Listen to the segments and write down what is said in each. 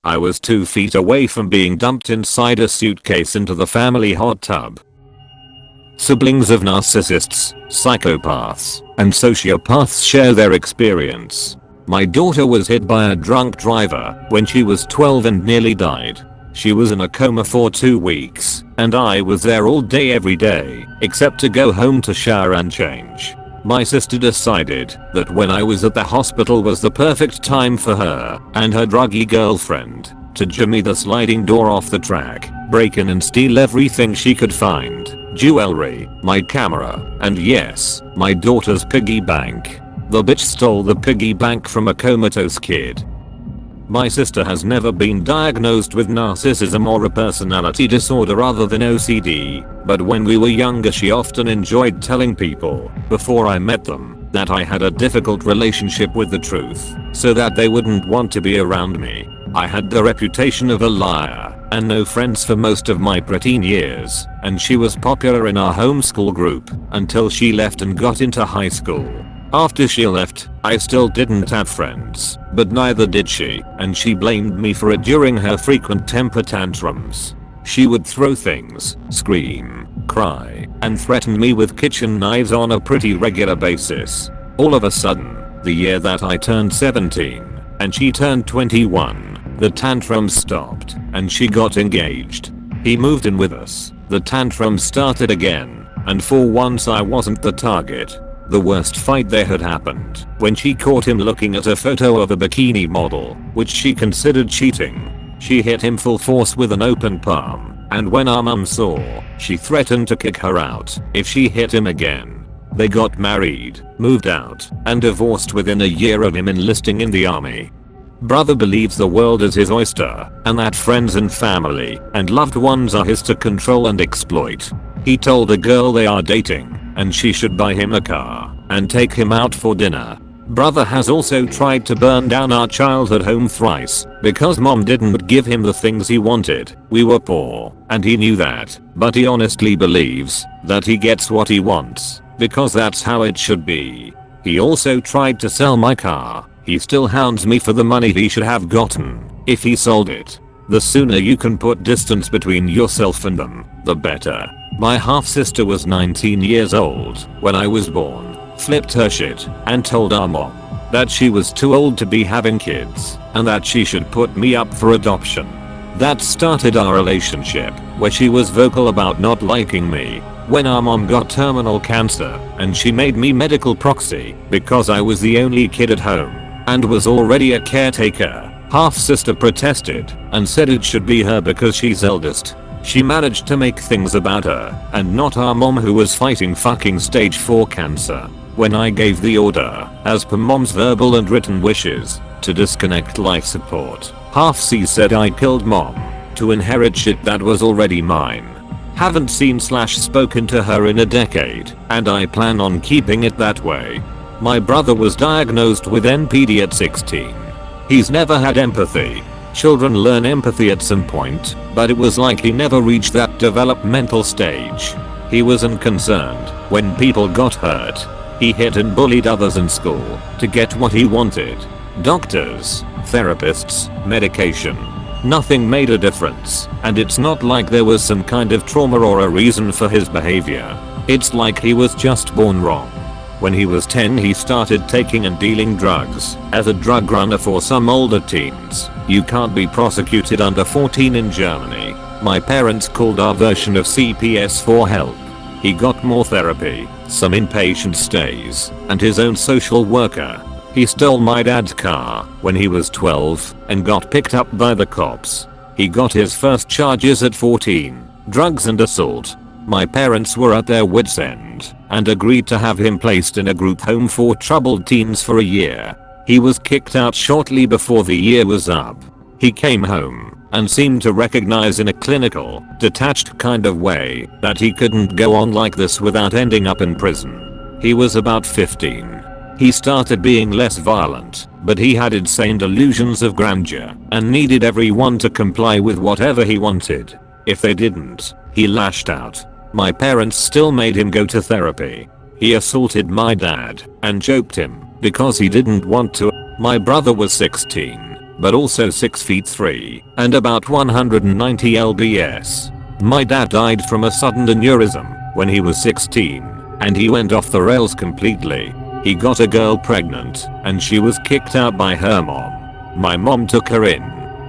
I was 2 feet away from being dumped inside a suitcase into the family hot tub. Siblings of narcissists, psychopaths, and sociopaths share their experience. My daughter was hit by a drunk driver when she was 12 and nearly died. She was in a coma for 2 weeks, and I was there all day every day, except to go home to shower and change. My sister decided that when I was at the hospital was the perfect time for her and her druggy girlfriend to jimmy the sliding door off the track, break in and steal everything she could find. Jewelry, my camera, and yes, my daughter's piggy bank. The bitch stole the piggy bank from a comatose kid. My sister has never been diagnosed with narcissism or a personality disorder other than OCD, but when we were younger she often enjoyed telling people, before I met them, that I had a difficult relationship with the truth, so that they wouldn't want to be around me. I had the reputation of a liar and no friends for most of my preteen years, and she was popular in our homeschool group until she left and got into high school. After she left, I still didn't have friends, but neither did she, and she blamed me for it during her frequent temper tantrums. She would throw things, scream, cry, and threaten me with kitchen knives on a pretty regular basis. All of a sudden, the year that I turned 17, and she turned 21, the tantrums stopped, and she got engaged. He moved in with us, the tantrums started again, and for once I wasn't the target. The worst fight there had happened when she caught him looking at a photo of a bikini model, which she considered cheating. She hit him full force with an open palm, and when our mum saw, she threatened to kick her out if she hit him again. They got married, moved out, and divorced within a year of him enlisting in the army. Brother believes the world is his oyster, and that friends and family and loved ones are his to control and exploit. He told a girl they are dating, and she should buy him a car and take him out for dinner. Brother has also tried to burn down our childhood home thrice because mom didn't give him the things he wanted. We were poor, and he knew that, but he honestly believes that he gets what he wants because that's how it should be. He also tried to sell my car. He still hounds me for the money he should have gotten if he sold it. The sooner you can put distance between yourself and them, the better. My half-sister was 19 years old when I was born, flipped her shit, and told our mom that she was too old to be having kids and that she should put me up for adoption. That started our relationship, where she was vocal about not liking me. When our mom got terminal cancer and she made me medical proxy because I was the only kid at home and was already a caretaker, half-sister protested and said it should be her because she's eldest. She managed to make things about her and not our mom, who was fighting fucking stage 4 cancer. When I gave the order, as per mom's verbal and written wishes, to disconnect life support, half-C said I killed mom to inherit shit that was already mine. Haven't seen/spoken to her in a decade, and I plan on keeping it that way. My brother was diagnosed with NPD at 16. He's never had empathy. Children learn empathy at some point, but it was like he never reached that developmental stage. He was unconcerned when people got hurt. He hit and bullied others in school to get what he wanted. Doctors, therapists, medication. Nothing made a difference, and it's not like there was some kind of trauma or a reason for his behavior. It's like he was just born wrong. When he was 10 he started taking and dealing drugs as a drug runner for some older teens. You can't be prosecuted under 14 in Germany. My parents called our version of CPS for help. He got more therapy, some inpatient stays, and his own social worker. He stole my dad's car when he was 12 and got picked up by the cops. He got his first charges at 14, drugs and assault. My parents were at their wits' end and agreed to have him placed in a group home for troubled teens for a year. He was kicked out shortly before the year was up. He came home and seemed to recognize in a clinical, detached kind of way that he couldn't go on like this without ending up in prison. He was about 15. He started being less violent, but he had insane delusions of grandeur and needed everyone to comply with whatever he wanted. If they didn't, he lashed out. My parents still made him go to therapy. He assaulted my dad and choked him because he didn't want to. My brother was 16 but also 6 feet 3 and about 190 lbs. My dad died from a sudden aneurysm when he was 16, and he went off the rails completely. He got a girl pregnant, and she was kicked out by her mom. My mom took her in.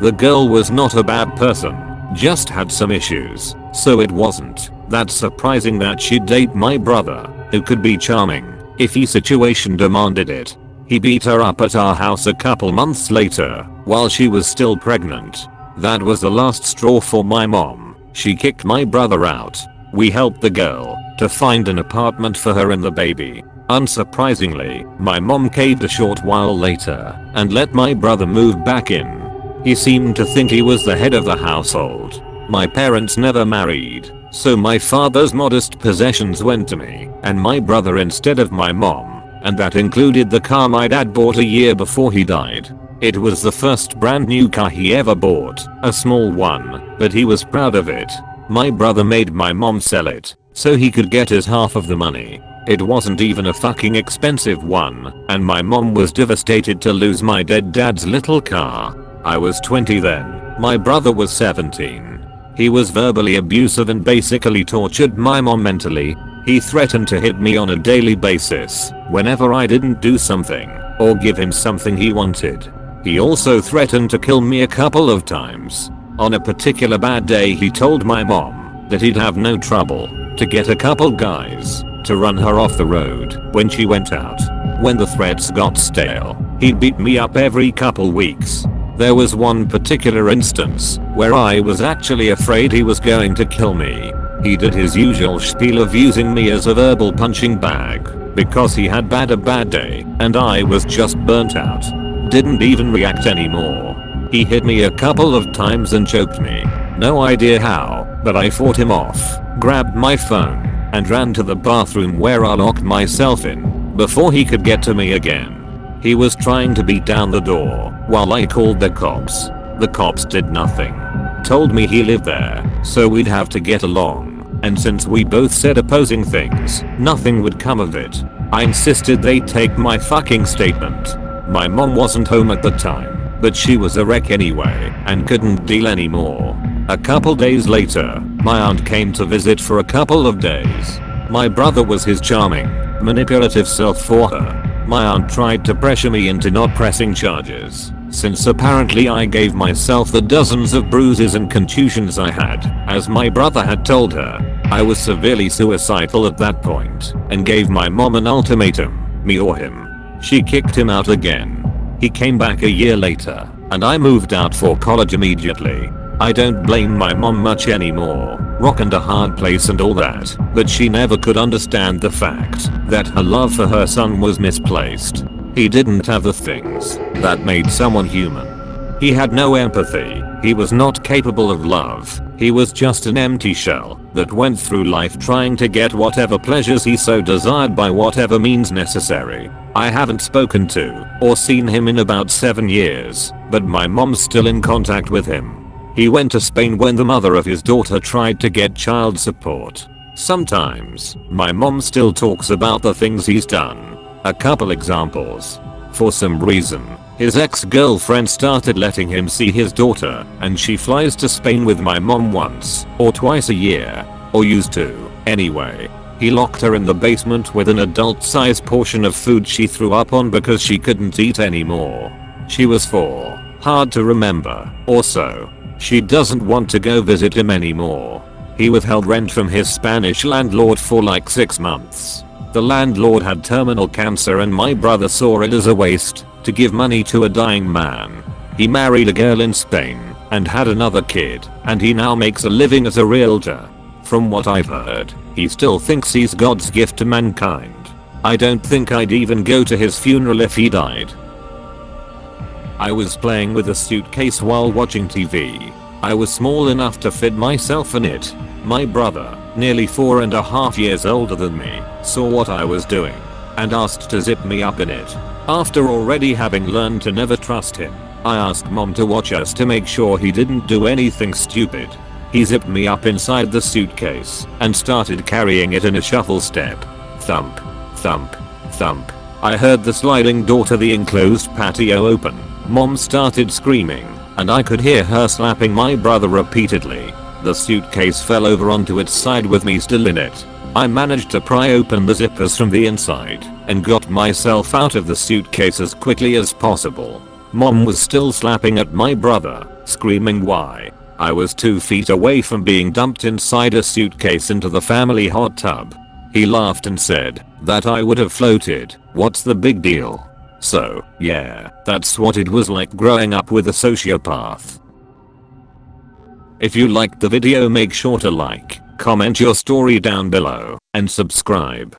The girl was not a bad person, just had some issues, so it wasn't that surprising that she'd date my brother, who could be charming if the situation demanded it. He beat her up at our house a couple months later while she was still pregnant. That was the last straw for my mom. She kicked my brother out. We helped the girl to find an apartment for her and the baby. Unsurprisingly, my mom caved a short while later and let my brother move back in. He seemed to think he was the head of the household. My parents never married, so my father's modest possessions went to me and my brother instead of my mom, and that included the car my dad bought a year before he died. It was the first brand new car he ever bought, a small one, but he was proud of it. My brother made my mom sell it so he could get his half of the money. It wasn't even a fucking expensive one, and my mom was devastated to lose my dead dad's little car. I was 20 then. My brother was 17. He was verbally abusive and basically tortured my mom mentally. He threatened to hit me on a daily basis whenever I didn't do something or give him something he wanted. He also threatened to kill me a couple of times. On a particular bad day he told my mom that he'd have no trouble to get a couple guys to run her off the road when she went out. When the threats got stale, he'd beat me up every couple weeks. There was one particular instance where I was actually afraid he was going to kill me. He did his usual spiel of using me as a verbal punching bag because he had had a bad day and I was just burnt out. Didn't even react anymore. He hit me a couple of times and choked me. No idea how, but I fought him off, grabbed my phone, and ran to the bathroom where I locked myself in before he could get to me again. He was trying to beat down the door while I called the cops. The cops did nothing. Told me he lived there, so we'd have to get along, and since we both said opposing things, nothing would come of it. I insisted they take my fucking statement. My mom wasn't home at the time, but she was a wreck anyway and couldn't deal anymore. A couple days later, my aunt came to visit for a couple of days. My brother was his charming, manipulative self for her. My aunt tried to pressure me into not pressing charges, since apparently I gave myself the dozens of bruises and contusions I had, as my brother had told her. I was severely suicidal at that point, and gave my mom an ultimatum, me or him. She kicked him out again. He came back a year later, and I moved out for college immediately. I don't blame my mom much anymore, rock and a hard place and all that, but she never could understand the fact that her love for her son was misplaced. He didn't have the things that made someone human. He had no empathy, he was not capable of love, he was just an empty shell that went through life trying to get whatever pleasures he so desired by whatever means necessary. I haven't spoken to or seen him in about 7 years, but my mom's still in contact with him. He went to Spain when the mother of his daughter tried to get child support. Sometimes, my mom still talks about the things he's done. A couple examples. For some reason, his ex-girlfriend started letting him see his daughter, and she flies to Spain with my mom once or twice a year, or used to, anyway. He locked her in the basement with an adult-sized portion of food she threw up on because she couldn't eat anymore. She was 4, hard to remember, or so. She doesn't want to go visit him anymore. He withheld rent from his Spanish landlord for like 6 months. The landlord had terminal cancer and my brother saw it as a waste to give money to a dying man. He married a girl in Spain and had another kid, and he now makes a living as a realtor. From what I've heard, he still thinks he's God's gift to mankind. I don't think I'd even go to his funeral if he died. I was playing with a suitcase while watching TV. I was small enough to fit myself in it. My brother, nearly 4.5 years older than me, saw what I was doing and asked to zip me up in it. After already having learned to never trust him, I asked mom to watch us to make sure he didn't do anything stupid. He zipped me up inside the suitcase and started carrying it in a shuffle step. Thump, thump, thump. I heard the sliding door to the enclosed patio open. Mom started screaming, and I could hear her slapping my brother repeatedly. The suitcase fell over onto its side with me still in it. I managed to pry open the zippers from the inside and got myself out of the suitcase as quickly as possible. Mom was still slapping at my brother, screaming why. I was 2 feet away from being dumped inside a suitcase into the family hot tub. He laughed and said that I would have floated. What's the big deal? So, yeah, that's what it was like growing up with a sociopath. If you liked the video, make sure to like, comment your story down below, and subscribe.